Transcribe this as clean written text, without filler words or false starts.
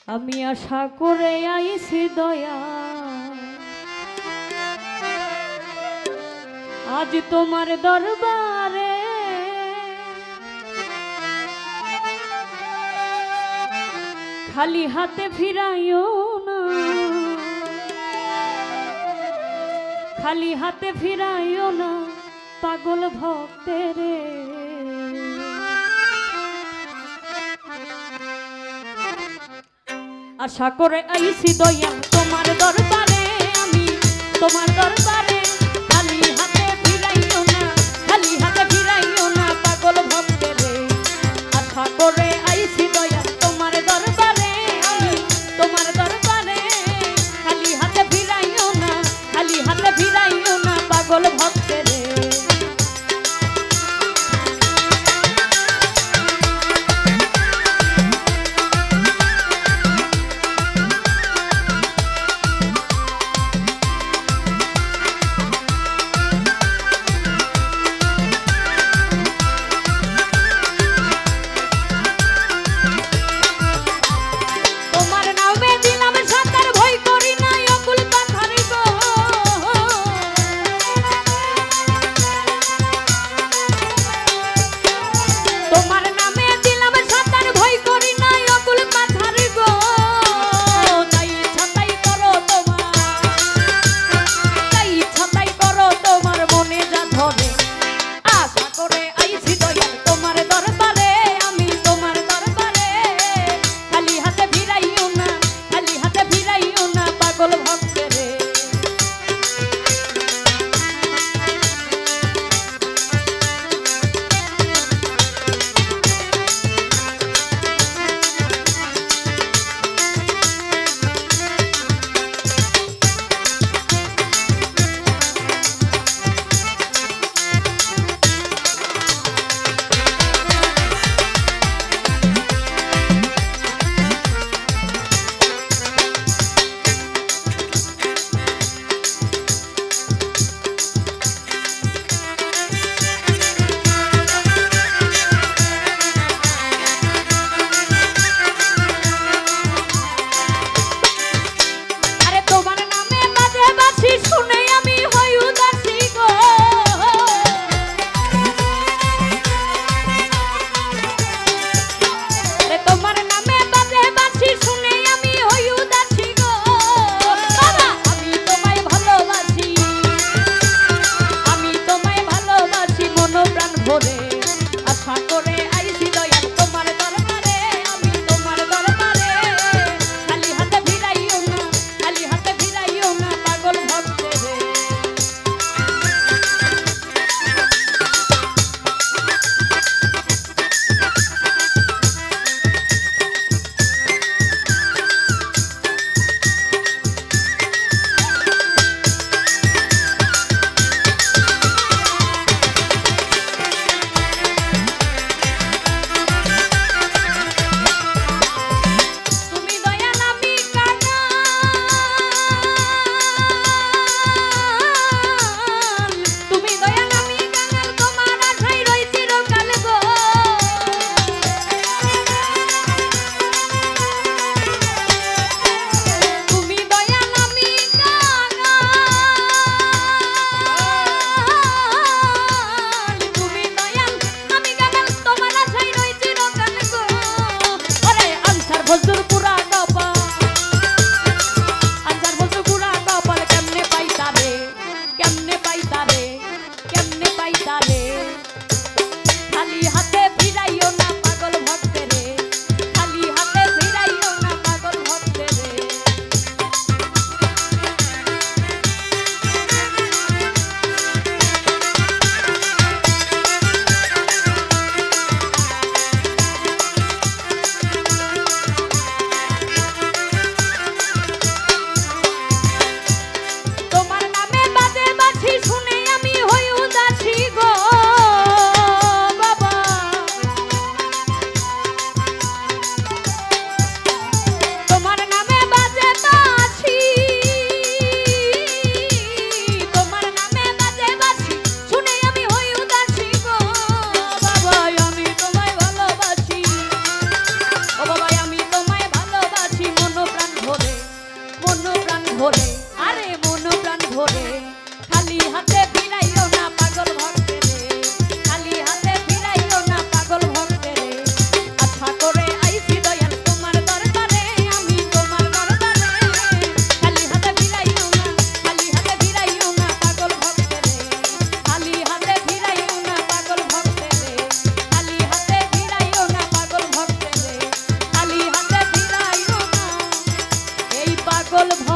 আমি আশা করে আইছি দয়া, আজ তোমার দরবারে খালি হাতে ফিরাইও না, খালি হাতে ফিরাইও না পাগল ভক্তেরে। আশা করে আইছি দয়া তোমার দরবারে, আমি তোমার দরবারে খালি হাতে ফিরাইও না, খালি হাতে ফিরাইও না পাগল ভক্তেরে। আশা করে আইছি দয়া তোমার দরবারে, আমি তোমার দরবারে খালি হাতে ফিরাইও না, খালি হাতে ফিরাইও না পাগল ভক্তেরে। পাগল